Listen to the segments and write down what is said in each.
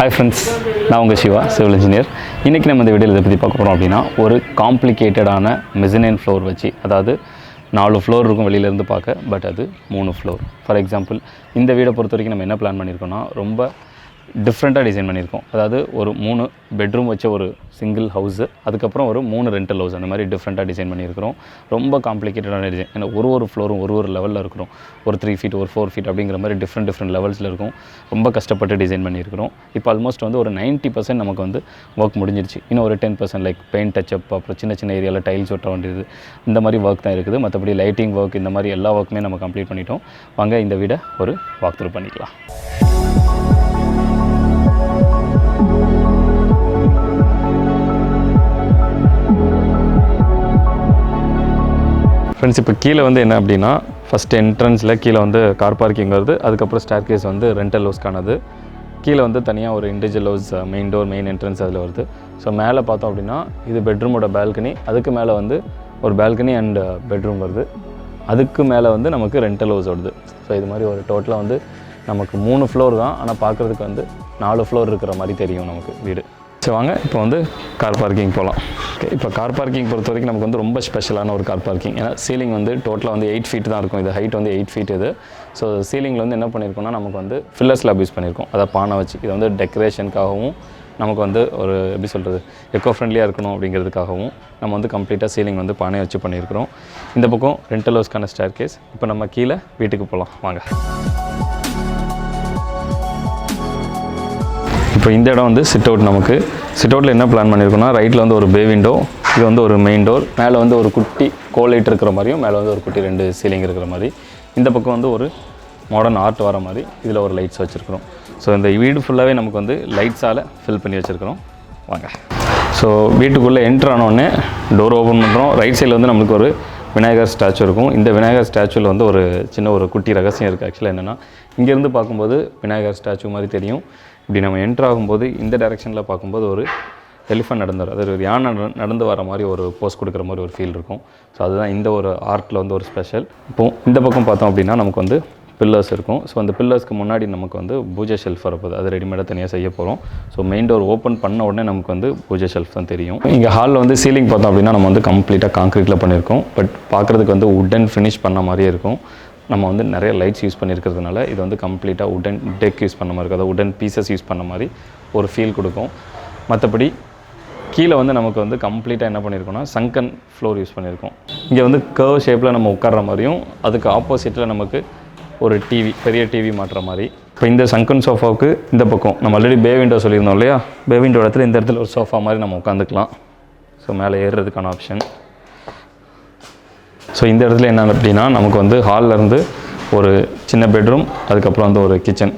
Hi friends, நான் உங்கள் Siva civil engineer. இன்றைக்கி நம்ம இந்த வீடியோவில் இதை பற்றி பார்க்க போகிறோம் அப்படின்னா ஒரு காம்ப்ளிகேட்டடான மெசனைன் ஃப்ளோர் வச்சு, அதாவது 4 ஃப்ளோர் இருக்கும் வெளியிலேருந்து பார்க்க, பட் அது 3 ஃப்ளோர். ஃபார் எக்ஸாம்பிள் இந்த வீடை பொறுத்த வரைக்கும் நம்ம என்ன பிளான் பண்ணியிருக்கோம்னா ரொம்ப டிஃப்ரெண்ட்டாக டிசைன் பண்ணியிருக்கோம். அதாவது ஒரு 3 பெட்ரூம் வச்ச ஒரு சிங்கிள் ஹவுஸு, அதுக்கப்புறம் ஒரு 3 ரெண்டல் ஹவுஸ், அந்த மாதிரி டிஃப்ரெண்ட்டாக டிசைன் பண்ணியிருக்கிறோம். ரொம்ப காம்ப்ளிகேட்டடான டிசைன். ஏன்னா ஒரு ஃப்ளோரும் ஒரு லெவலில் இருக்கிறோம். ஒரு 3 ஃபீட் ஒரு 4 ஃபீட் அப்படிங்கிற மாதிரி டிஃப்ரெண்ட் லெவல்ஸில் இருக்கும். ரொம்ப கஷ்டப்பட்டு டிசைன் பண்ணியிருக்கிறோம். இப்போ ஆல்மோஸ்ட் வந்து ஒரு 90% நமக்கு வந்து ஒர்க் முடிஞ்சிருச்சு. இன்னும் ஒரு 10% லைக் பெயிண்ட் டச்சப், அப்புறம் சின்ன ஏரியாவில் டைல்ஸ் ஒட்ட வேண்டியது, இந்த மாதிரி ஒர்க் தான் இருக்குது. மற்றபடி லைட்டிங் ஒர்க், இந்த மாதிரி எல்லா ஒர்க்குமே நம்ம கம்ப்ளீட் பண்ணிட்டோம். வாங்க இந்த வீடை ஒரு வாக் த்ரூ பண்ணிக்கலாம். ஃப்ரெண்ட்ஸ், இப்போ கீழே வந்து என்ன அப்படின்னா, ஃபஸ்ட் என்ட்ரன்ஸில் கீழே வந்து கார் பார்க்கிங் வருது. அதுக்கப்புறம் ஸ்டேர் கேஸ் வந்து ரெண்டல் ஹவுஸ்க்கானது. கீழே வந்து தனியாக ஒரு individual house, main door, main entrance அதில் வருது. ஸோ மேலே பார்த்தோம் அப்படின்னா இது பெட்ரூமோட பால்கனி. அதுக்கு மேலே வந்து ஒரு பால்கனி அண்ட் பெட்ரூம் வருது. அதுக்கு மேலே வந்து நமக்கு ரெண்டல் ஹவுஸ் வருது. ஸோ இது மாதிரி ஒரு டோட்டலாக வந்து நமக்கு 3 ஃப்ளோர் தான். ஆனால் பார்க்குறதுக்கு வந்து 4 ஃப்ளோர் இருக்கிற மாதிரி தெரியும் நமக்கு வீடு. ஸோ வாங்க இப்போ வந்து கார் பார்க்கிங் போகலாம். ஓகே, இப்போ கார் பார்க்கிங் பொறுத்த வரைக்கும் நமக்கு வந்து ரொம்ப ஸ்பெஷலான ஒரு கார் பார்க்கிங். ஏன்னா சீலிங் வந்து டோட்டலாக வந்து 8 ஃபீட் தான் இருக்கும். இது ஹைட் வந்து 8 ஃபீட் இது. ஸோ சீலிங்கில் வந்து என்ன பண்ணியிருக்கோம்னா, நமக்கு வந்து ஃபில்லர் ஸ்லாப் யூஸ் பண்ணியிருக்கோம். அதை பானை வச்சு இது வந்து டெக்கரேஷனுக்காகவும், நமக்கு வந்து ஒரு எப்படி சொல்கிறது, எக்கோ ஃப்ரெண்ட்லியாக இருக்கணும் அப்படிங்கிறதுக்காகவும் நம்ம வந்து கம்ப்ளீட்டாக சீலிங் வந்து பானை வச்சு பண்ணியிருக்கிறோம். இந்த பக்கம் ரெண்டல் ஹவுஸ்க்கான ஸ்டேர் கேஸ். இப்போ நம்ம கீழே வீட்டுக்கு போகலாம் வாங்க. இப்போ இந்த இடம் வந்து சிட் அவுட். நமக்கு சிட் அவுட்டில் என்ன பிளான் பண்ணியிருக்கோம்னா, ரைட்டில் வந்து ஒரு பே விண்டோ, இது வந்து ஒரு மெயின் டோர், மேலே வந்து ஒரு குட்டி கோலைட் இருக்கிற மாதிரியும், மேலே வந்து ஒரு குட்டி 2 சீலிங் இருக்கிற மாதிரி, இந்த பக்கம் வந்து ஒரு மாடர்ன் ஆர்ட் வர மாதிரி இதில் ஒரு லைட்ஸ் வச்சுருக்கிறோம். ஸோ இந்த வீடு ஃபுல்லாகவே நமக்கு வந்து லைட்ஸால் ஃபில் பண்ணி வச்சுருக்கிறோம். வாங்க. ஸோ வீட்டுக்குள்ளே என்ட்ரு ஆனோடனே டோர் ஓப்பன் பண்ணுறோம். ரைட் சைடில் வந்து நம்மளுக்கு ஒரு விநாயகர் ஸ்டாச்சு இருக்கும். இந்த விநாயகர் ஸ்டாச்சுவில் வந்து ஒரு சின்ன ஒரு குட்டி ரகசியம் இருக்குது. ஆக்சுவலாக என்னென்னா, இங்கேருந்து பார்க்கும்போது விநாயகர் ஸ்டாச்சு மாதிரி தெரியும். இப்படி நம்ம என்ட்ரு ஆகும்போது இந்த டைரெக்ஷனில் பார்க்கும்போது ஒரு எலிஃபண்ட் நடந்து வரும், அதாவது ஒரு யானை நடந்து வர மாதிரி ஒரு போஸ் கொடுக்குற மாதிரி ஒரு ஃபீல் இருக்கும். ஸோ அதுதான் இந்த ஒரு ஆர்ட்டில் வந்து ஒரு ஸ்பெஷல். இப்போது இந்த பக்கம் பார்த்தோம் அப்படின்னா நமக்கு வந்து பில்லர்ஸ் இருக்கும். ஸோ அந்த பில்லர்ஸ்க்கு முன்னாடி நமக்கு வந்து பூஜை ஷெல்ஃப் வரப்போகுது. அது ரெடிமேடாக தனியாக செய்ய போகிறோம். ஸோ மெயின் டோர் ஓப்பன் பண்ண உடனே நமக்கு வந்து பூஜை ஷெல்ஃப் தான் தெரியும். இங்கே ஹாலில் வந்து சீலிங் பார்த்தோம் அப்படின்னா நம்ம வந்து கம்ப்ளீட்டாக கான்க்ரீட்டில் பண்ணியிருக்கோம். பட் பார்க்குறதுக்கு வந்து உட்டன் ஃபினிஷ் பண்ண மாதிரியே இருக்கும். நம்ம வந்து நிறைய லைட்ஸ் யூஸ் பண்ணியிருக்கிறதுனால இது வந்து கம்ப்ளீட்டாக உடன் டெக் யூஸ் பண்ண மாதிரி இருக்கும். அதாவது உடன் பீசஸ் யூஸ் பண்ண மாதிரி ஒரு ஃபீல் கொடுக்கும். மற்றபடி கீழே வந்து நமக்கு வந்து கம்ப்ளீட்டாக என்ன பண்ணியிருக்கோம்னா, சங்கன் ஃப்ளோர் யூஸ் பண்ணியிருக்கோம். இங்கே வந்து கர்வ் ஷேப்பில் நம்ம உட்கார்ற மாதிரியும், அதுக்கு ஆப்போசிட்டில் நமக்கு ஒரு டிவி, பெரிய டிவி மாட்டுற மாதிரி. இப்போ இந்த சங்கன் சோஃபாவுக்கு இந்த பக்கம் நம்ம ஆல்ரெடி பே விண்டோ சொல்லியிருந்தோம் இல்லையா, பே விண்டோ இடத்துல இந்த இடத்துல ஒரு சோஃபா மாதிரி நம்ம உட்காந்துக்கலாம். ஸோ மேலே ஏறுறதுக்கான ஆப்ஷன். ஸோ இந்த இடத்துல என்ன அப்படின்னா, நமக்கு வந்து ஹால்லேருந்து ஒரு சின்ன பெட்ரூம், அதுக்கப்புறம் வந்து ஒரு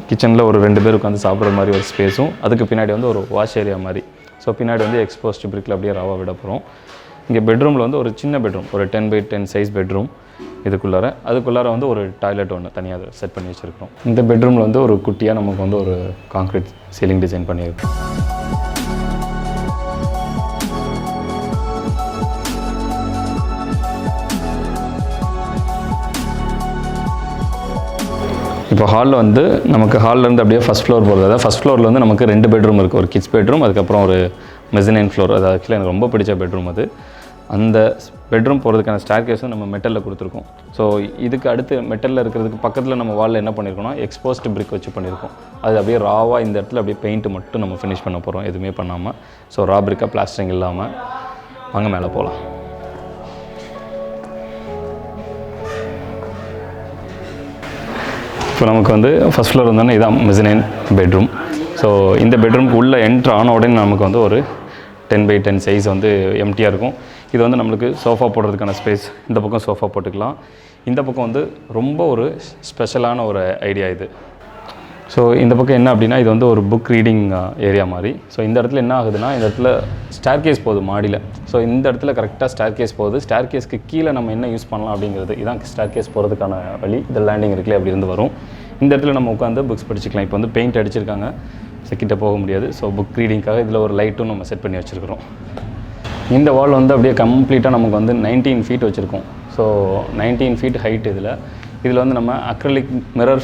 கிச்சனில் ஒரு 2 பேர் உட்காந்து சாப்பிட்ற மாதிரி ஒரு ஸ்பேஸும், அதுக்கு பின்னாடி வந்து ஒரு வாஷ் ஏரியா மாதிரி. ஸோ பின்னாடி வந்து எக்ஸ்போஸ்ட் பிரிக்கில் அப்படியே ராவாக விட போகிறோம். இங்கே பெட்ரூமில் வந்து ஒரு சின்ன பெட்ரூம், ஒரு 10x10 சைஸ் பெட்ரூம் அதுக்குள்ளார வந்து ஒரு டாய்லெட் ஒன்று தனியாக செட் பண்ணி வச்சுருக்கோம். இந்த பெட்ரூமில் வந்து ஒரு குட்டியாக நமக்கு வந்து ஒரு கான்க்ரீட் சீலிங் டிசைன் பண்ணியிருக்கோம். இப்போ ஹாலில் வந்து நமக்கு ஹால்லேருந்து அப்படியே ஃபஸ்ட் ஃப்ளோர் போகிறது. அதாவது ஃபஸ்ட் ஃப்ளோரில் வந்து நமக்கு 2 பெட்ரூம் இருக்குது. ஒரு கிட்ஸ் பெட்ரூம், அதுக்கப்புறம் ஒரு மெசனைன் ஃப்ளோர். அது ஆக்சுவலாக எனக்கு ரொம்ப பிடிச்ச பெட்ரூம் அது. அந்த பெட்ரூம் போகிறதுக்கான ஸ்டேர் கேஸும் நம்ம மெட்டலில் கொடுத்துருக்கோம். ஸோ இதுக்கு அடுத்து மெட்டலில் இருக்கிறதுக்கு பக்கத்தில் நம்ம வாலில் என்ன பண்ணியிருக்கோம்னா, எக்ஸ்போஸ்ட் பிரிக் வச்சு பண்ணியிருக்கோம். அது அப்படியே ராவாக இந்த இடத்துல அப்படியே பெயிண்ட் மட்டும் நம்ம ஃபினிஷ் பண்ண போகிறோம், எதுவுமே பண்ணாமல். ஸோ ரா பிரிக்காக பிளாஸ்டரிங் இல்லாமல். வாங்க மேலே போகலாம். இப்போ நமக்கு வந்து ஃபஸ்ட் ஃப்ளோர் வந்தோடனே இதான் மெசனைன் பெட்ரூம். ஸோ இந்த பெட்ரூமுக்கு உள்ளே என்ட்ரு ஆன உடனே நமக்கு வந்து ஒரு 10x10 சைஸ் வந்து எம்டியாக இருக்கும். இது வந்து நம்மளுக்கு சோஃபா போடுறதுக்கான ஸ்பேஸ். இந்த பக்கம் சோஃபா போட்டுக்கலாம். இந்த பக்கம் வந்து ரொம்ப ஒரு ஸ்பெஷலான ஒரு ஐடியா இது. ஸோ இந்த பக்கம் என்ன அப்படின்னா, இது வந்து ஒரு புக் ரீடிங் ஏரியா மாதிரி. ஸோ இந்த இடத்துல என்ன ஆகுதுன்னா, இந்த இடத்துல ஸ்டேர் கேஸ் போகுது மாடியில். ஸோ இந்த இடத்துல கரெக்டாக ஸ்டேர் கேஸ் போகுது. ஸ்டேர் கேஸ்க்கு கீழே நம்ம என்ன யூஸ் பண்ணலாம் அப்படிங்கிறது இதான் ஸ்டேர் கேஸ் போகிறதுக்கான வழி. இது லேண்டிங் இருக்குல்ல, அப்படி இருந்து வரும். இந்த இடத்துல நம்ம உட்காந்து புக்ஸ் படிச்சுக்கலாம். இப்போ வந்து பெயிண்ட் அடிச்சிருக்காங்க, கிட்ட போக முடியாது. ஸோ புக் ரீடிங்காக இதில் ஒரு லைட்டும் நம்ம செட் பண்ணி வச்சுருக்கிறோம். இந்த வால் வந்து அப்படியே கம்ப்ளீட்டாக நமக்கு வந்து 19 ஃபீட் வச்சுருக்கோம். ஸோ 19 ஃபீட் ஹைட் இதில். இதில் வந்து நம்ம அக்ரிலிக் மிரர்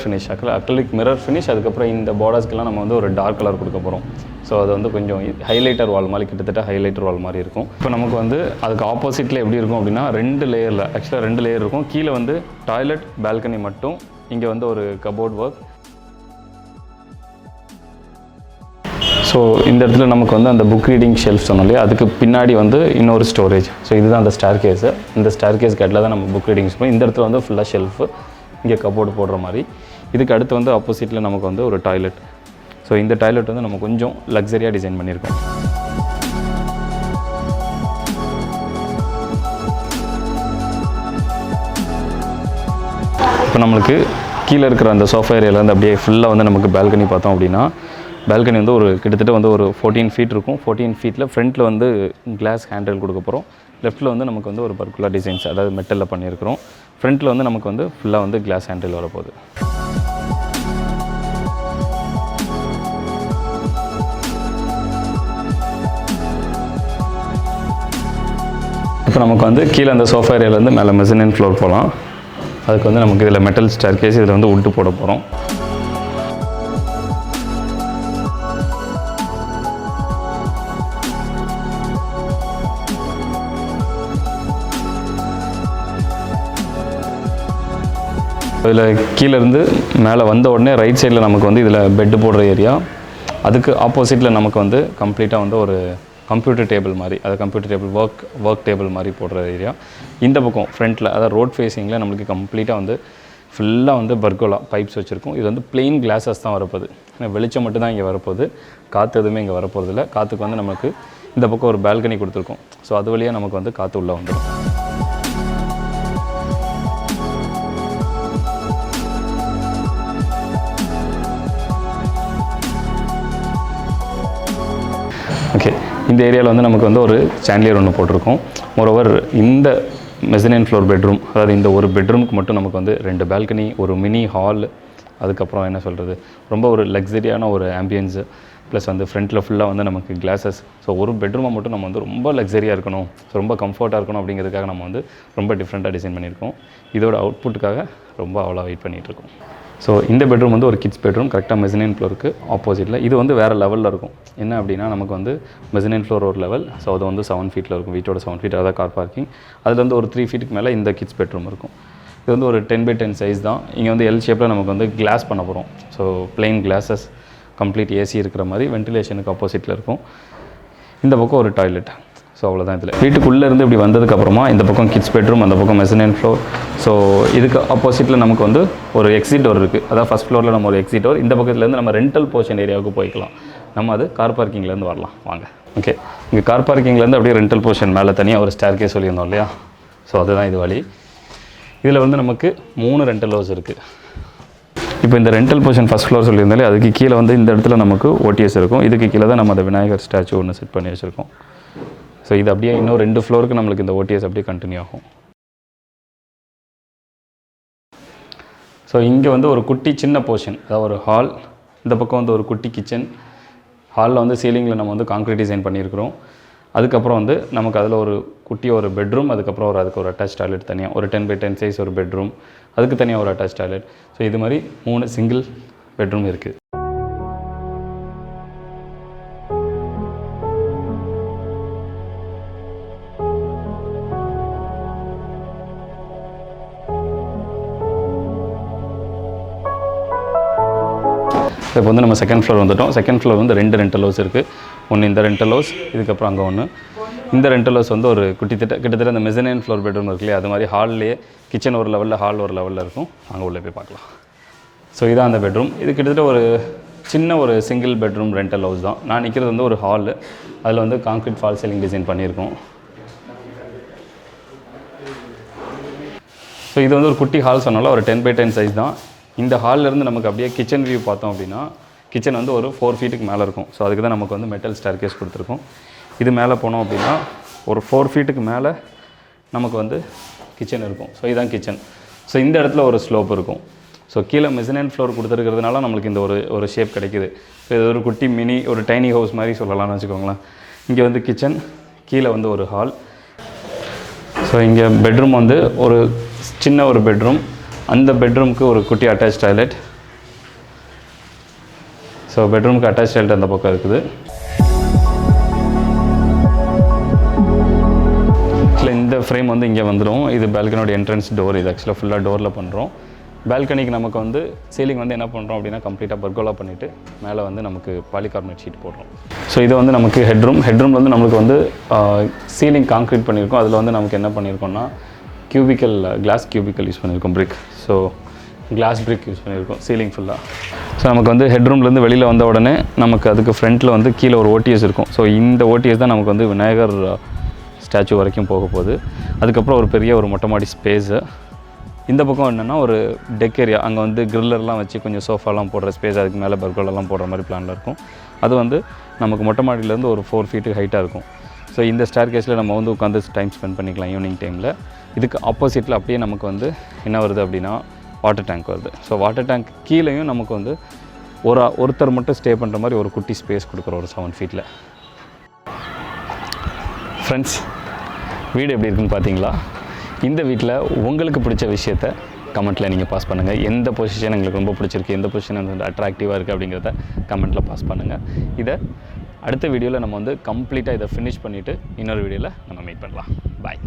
ஃபினிஷ் அதுக்கப்புறம் இந்த பார்டர்ஸ்க்கெல்லாம் நம்ம வந்து ஒரு டார்க் கலர் கொடுக்க போகிறோம். ஸோ அது வந்து கொஞ்சம் ஹைலைட்டர் வால் மாதிரி, கிட்டத்தட்ட ஹைலைட்டர் வால் மாதிரி இருக்கும். இப்போ நமக்கு வந்து அதுக்கு ஆப்போசிட்டில் எப்படி இருக்கும் அப்படின்னா 2 லேயரில், ஆக்சுவலாக 2 லேயர் இருக்கும். கீழே வந்து டாய்லெட் பால்கனி மட்டும், இங்கே வந்து ஒரு கபோர்ட் ஒர்க். ஸோ இந்த இடத்துல நமக்கு வந்து அந்த புக் ரீடிங் ஷெல்ஃப் சொன்னோம் இல்லையா, அதுக்கு பின்னாடி வந்து இன்னொரு ஸ்டோரேஜ். ஸோ இதுதான் அந்த ஸ்டேர் கேஸு. இந்த ஸ்டேர் கேஸ் கேட்டில் தான் நம்ம புக் ரீடிங்ஸ் பண்ணுவோம். இந்த இடத்துல வந்து ஃபுல்லாக ஷெல்ஃபு, இங்கே கபோர்டு போடுற மாதிரி. இதுக்கு அடுத்து வந்து ஆப்போசிட்டில் நமக்கு வந்து ஒரு டாய்லெட். ஸோ இந்த டாய்லெட் வந்து நம்ம கொஞ்சம் லக்ஸரியாக டிசைன் பண்ணியிருக்கோம். இப்போ நம்மளுக்கு கீழே இருக்கிற அந்த சோஃபா ஏரியாவிலேருந்து அப்படியே ஃபுல்லாக வந்து நமக்கு பால்கனி பார்த்தோம் அப்படின்னா, பால்கனி வந்து ஒரு கிட்டத்தட்ட வந்து ஒரு 14 ஃபீட் இருக்கும். 14 ஃபீட்டில் ஃப்ரண்ட்டில் வந்து கிளாஸ் ஹேண்டில் கொடுக்க போகிறோம். லெஃப்ட்டில் வந்து நமக்கு வந்து ஒரு பர்குலர் டிசைன்ஸ், அதாவது மெட்டலில் பண்ணியிருக்கிறோம். ஃப்ரண்ட்டில் வந்து நமக்கு வந்து ஃபுல்லாக வந்து கிளாஸ் ஹேண்டில் வரப்போகுது. இப்போ நமக்கு வந்து கீழே அந்த சோஃபா ஏரியாவிலேருந்து மேலே மெசனின் ஃப்ளோர் போகலாம். அதுக்கு வந்து நமக்கு இதில் மெட்டல் ஸ்டேர் கேஸ், இதில் வந்து உட்டு போட போகிறோம். இதில் கீழேருந்து மேலே வந்த உடனே ரைட் சைடில் நமக்கு வந்து இதில் பெட்டு போடுற ஏரியா. அதுக்கு ஆப்போசிட்டில் நமக்கு வந்து கம்ப்ளீட்டாக வந்து ஒரு கம்ப்யூட்டர் டேபிள் மாதிரி, அது கம்ப்யூட்டர் டேபிள் ஒர்க் டேபிள் மாதிரி போடுற ஏரியா. இந்த பக்கம் ஃப்ரண்ட்டில், அதாவது ரோட் ஃபேஸிங்கில் நம்மளுக்கு கம்ப்ளீட்டாக வந்து ஃபுல்லாக வந்து பர்கோலா பைப்ஸ் வச்சுருக்கோம். இது வந்து பிளெயின் கிளாஸஸ் தான் வரப்போகுது. வெளிச்சம் மட்டும் தான் இங்கே வரப்போகுது, காற்று எதுவுமே இங்கே வரப்போகிறதில்ல. காற்றுக்கு வந்து நமக்கு இந்த பக்கம் ஒரு பால்கனி கொடுத்துருக்கோம். ஸோ அது வழியாக நமக்கு வந்து காற்று உள்ளே வந்துடும். ஓகே, இந்த ஏரியாவில் வந்து நமக்கு வந்து ஒரு சாண்டிலியர் ஒன்று போட்டிருக்கோம். மோரோவர் இந்த மெசனின் ஃப்ளோர் பெட்ரூம், அதாவது இந்த ஒரு பெட்ரூமுக்கு மட்டும் நமக்கு வந்து 2 பால்கனி, ஒரு மினி ஹால், அதுக்கப்புறம் என்ன சொல்கிறது, ரொம்ப ஒரு லக்ஸரியான ஒரு ஆம்பியன்ஸு, ப்ளஸ் வந்து ஃப்ரண்ட்டில் ஃபுல்லாக வந்து நமக்கு கிளாஸஸ். ஸோ ஒரு பெட்ரூமை மட்டும் நம்ம வந்து ரொம்ப லக்ஸரியாக இருக்கணும், ரொம்ப கம்ஃபர்ட்டாக இருக்கணும் அப்படிங்கிறதுக்காக நம்ம வந்து ரொம்ப டிஃப்ரெண்ட்டாக டிசைன் பண்ணியிருக்கோம். இதோட அவுட்புட்டுக்காக ரொம்ப அவ்வளோ வெயிட் பண்ணிகிட்ருக்கோம். ஸோ இந்த பெட்ரூம் வந்து ஒரு கிட்ஸ் பெட்ரூம், கரெக்டாக மெசனின் ஃப்ளோருக்கு ஆப்போசிட்டில். இது வந்து வேறு லெவலில் இருக்கும். என்ன அப்படின்னா, நமக்கு வந்து மெசனின் ஃப்ளோர் ஒரு லெவல். ஸோ அது வந்து 7 ஃபீட்டில் இருக்கும், வீட்டோட 7 ஃபீட், அதாவது கார் பார்க்கிங். அதில் வந்து ஒரு 3 ஃபீட்டுக்கு மேலே இந்த கிட்ஸ் பெட்ரூம் இருக்கும். இது வந்து ஒரு 10x10 சைஸ் தான். இங்கே வந்து எல் ஷேப்பில் நமக்கு வந்து கிளாஸ் பண்ண போகிறோம். So plain classes, complete AC இருக்கிற மாதிரி, வென்டிலேஷனுக்கு ஆப்போசிட்டில் இருக்கும். இந்த பக்கம் ஒரு டாய்லெட். ஸோ அவ்வளோதான். இதில் வீட்டுக்குள்ளே இருந்து இப்படி வந்ததுக்கப்புறமா இந்த பக்கம் கிட்ஸ் பெட்ரூம், அந்த பக்கம் மெசனின் ஃப்ளோர். ஸோ இதுக்கு ஆப்போசிட்டில் நமக்கு வந்து ஒரு எக்ஸிட் டோர் இருக்குது. அதாவது ஃபஸ்ட் ஃப்ளோரில் நம்ம ஒரு எக்ஸிட் டோர். இந்த பக்கத்துலேருந்து நம்ம ரெண்டல் போர்ஷன் ஏரியாவுக்கு போய்க்கலாம். நம்ம அது கார் பார்க்கிங்லேருந்து வரலாம் வாங்க. ஓகே, இங்கே கார் பார்க்கிங்லேருந்து அப்படியே ரெண்டல் போர்ஷன் மேலே தனியாக ஒரு ஸ்டேர் கேஸ் சொல்லியிருந்தோம் இல்லையா. ஸோ அதுதான் இது வழி. இதில் வந்து நமக்கு 3 ரெண்டல் ஹவுஸ் இருக்குது. இப்போ இந்த ரெண்டல் போர்ஷன் ஃபஸ்ட் ஃப்ளோர் சொல்லியிருந்தாலே, அதுக்கு கீழே வந்து இந்த இடத்துல நமக்கு ஓடிஎஸ் இருக்கும். இதுக்கு கீழே தான் நம்ம அந்த விநாயகர் ஸ்டாச்சு ஒன்று செட் பண்ணி வச்சுருக்கோம். ஸோ இது அப்படியே இன்னும் 2 ஃப்ளோருக்கு நம்மளுக்கு இந்த ஓடிஎஸ் அப்படியே கண்டினியூ ஆகும். ஸோ இங்கே வந்து ஒரு குட்டி சின்ன போர்ஷன், அதாவது ஒரு ஹால். இந்த பக்கம் வந்து ஒரு குட்டி கிச்சன். ஹாலில் வந்து சீலிங்கில் நம்ம வந்து கான்க்ரீட் டிசைன் பண்ணியிருக்கிறோம். அதுக்கப்புறம் வந்து நமக்கு அதில் ஒரு குட்டி ஒரு பெட்ரூம், அதுக்கப்புறம் அதுக்கு ஒரு அட்டாச் டாய்லெட் தனியாக, ஒரு 10x10 சைஸ் ஒரு பெட்ரூம், அதுக்கு தனியாக ஒரு அட்டாச் டாய்லெட். ஸோ இது மாதிரி 3 சிங்கிள் பெட்ரூம் இருக்குது. இப்போ வந்து நம்ம செகண்ட் ஃப்ளோர் வந்துவிட்டோம். செகண்ட் ஃப்ளோர் வந்து 2 ரெண்டல் ஹவுஸ் இருக்குது. ஒன்று இந்த ரெண்டல் ஹவுஸ், இதுக்கப்புறம் அங்கே ஒன்று. இந்த ரெண்டல் ஹவுஸ் வந்து ஒரு கிட்டத்தட்ட அந்த மெசனின் ஃப்ளோர் பெட்ரூம் இருக்கு இல்லையா, அது மாதிரி ஹால்லேயே கிச்சன் ஒரு லெவலில், ஹால் ஒரு லெவலில் இருக்கும். அங்கே உள்ளே போய் பார்க்கலாம். ஸோ இதான் அந்த பெட்ரூம். இது கிட்டத்தட்ட ஒரு சின்ன ஒரு சிங்கிள் பெட்ரூம் ரெண்டல் ஹவுஸ் தான். நான் நிற்கிறது வந்து ஒரு ஹாலு. அதில் வந்து கான்க்ரீட் ஃபால் சீலிங் டிசைன் பண்ணியிருக்கோம். ஸோ இது வந்து ஒரு குட்டி ஹால் சொன்னால ஒரு 10x10 சைஸ் தான். இந்த ஹால்லேருந்து நமக்கு அப்படியே கிச்சன் வியூ பார்த்தோம் அப்படின்னா, கிச்சன் வந்து ஒரு 4 ஃபீட்டுக்கு மேலே இருக்கும். ஸோ அதுக்கு தான் நமக்கு வந்து மெட்டல் ஸ்டேர் கேஸ் கொடுத்துருக்கோம். இது மேலே போனோம் அப்படின்னா ஒரு 4 ஃபீட்டுக்கு மேலே நமக்கு வந்து கிச்சன் இருக்கும். ஸோ இதுதான் கிச்சன். ஸோ இந்த இடத்துல ஒரு ஸ்லோப் இருக்கும். ஸோ கீழே மெசனின் ஃப்ளோர் கொடுத்துருக்கிறதுனால நம்மளுக்கு இந்த ஒரு ஷேப் கிடைக்கிது. ஸோ இது ஒரு குட்டி மினி ஒரு டைனி ஹவுஸ் மாதிரி சொல்லலாம்னு வச்சுக்கோங்களேன். இங்கே வந்து கிச்சன், கீழே வந்து ஒரு ஹால். ஸோ இங்கே பெட்ரூம் வந்து ஒரு சின்ன ஒரு பெட்ரூம், அந்த பெட்ரூமுக்கு ஒரு குட்டி அட்டாச் டாய்லெட். ஸோ பெட்ரூமுக்கு அட்டாச் டாய்லெட் அந்த பக்கம் இருக்குது. ஆக்சுவலாக இந்த ஃப்ரேம் வந்து இங்கே வந்துடும். இது பால்கனியோட என்ட்ரன்ஸ் டோர். இது ஆக்சுவலாக ஃபுல்லாக டோரில் பண்ணுறோம். பால்கனிக்கு நமக்கு வந்து சீலிங் வந்து என்ன பண்ணுறோம் அப்படின்னா கம்ப்ளீட்டாக பர்கோலா பண்ணிவிட்டு மேலே வந்து நமக்கு பாலிகார்பனேட் ஷீட் போடுறோம். ஸோ இது வந்து நமக்கு ஹெட்ரூம் வந்து நம்மளுக்கு வந்து சீலிங் கான்க்ரீட் பண்ணியிருக்கோம். அதில் வந்து நமக்கு என்ன பண்ணியிருக்கோம்னா கிளாஸ் கியூபிக்கல் யூஸ் பண்ணியிருக்கோம், பிரிக். ஸோ கிளாஸ் பிரிக் யூஸ் பண்ணியிருக்கோம் சீலிங் ஃபுல்லாக. ஸோ நமக்கு வந்து ஹெட்ரூம்லேருந்து வெளியில் வந்த உடனே நமக்கு அதுக்கு ஃப்ரண்ட்டில் வந்து கீழே ஒரு ஓடிஎஸ் இருக்கும். ஸோ இந்த ஓடிஎஸ் தான் நமக்கு வந்து விநாயகர் ஸ்டாச்சு வரைக்கும் போக போகுது. அதுக்கப்புறம் ஒரு பெரிய ஒரு மொட்டை மாடி ஸ்பேஸு. இந்த பக்கம் என்னென்னா ஒரு டெக் ஏரியா. அங்கே வந்து கிரில்லர்லாம் வச்சு கொஞ்சம் சோஃபாலாம் போடுற ஸ்பேஸ், அதுக்கு மேலே பர்கோலெல்லாம் போடுற மாதிரி பிளானில் இருக்கும். அது வந்து நமக்கு மொட்டை மாடியிலேருந்து ஒரு 4 feet ஹைட்டாக இருக்கும். ஸோ இந்த ஸ்டேர் கேஸில் நம்ம வந்து உட்காந்து டைம் ஸ்பெண்ட் பண்ணிக்கலாம் ஈவினிங் டைமில். இதுக்கு ஆப்போசிட்டில் அப்படியே நமக்கு வந்து என்ன வருது அப்படின்னா வாட்டர் டேங்க் வருது. ஸோ வாட்டர் டேங்க் கீழேயும் நமக்கு வந்து ஒருத்தர் மட்டும் ஸ்டே பண்ணுற மாதிரி ஒரு குட்டி ஸ்பேஸ் கொடுக்குறோம் ஒரு 7 feet. ஃப்ரெண்ட்ஸ், வீடு எப்படி இருக்குன்னு பார்த்தீங்களா? இந்த வீட்டில் உங்களுக்கு பிடிச்ச விஷயத்த கமெண்ட்டில் நீங்கள் பாஸ் பண்ணுங்கள். எந்த பொசிஷன் எங்களுக்கு ரொம்ப பிடிச்சிருக்கு, எந்த பொசிஷன் வந்து அட்ராக்டிவாக இருக்குது அப்படிங்கிறத கமெண்ட்டில் பாஸ் பண்ணுங்கள். இதை அடுத்த வீடியோவில் நம்ம வந்து கம்ப்ளீட்டாக இதை ஃபினிஷ் பண்ணிவிட்டு இன்னொரு வீடியோவில் நம்ம மீட் பண்ணலாம். பாய்.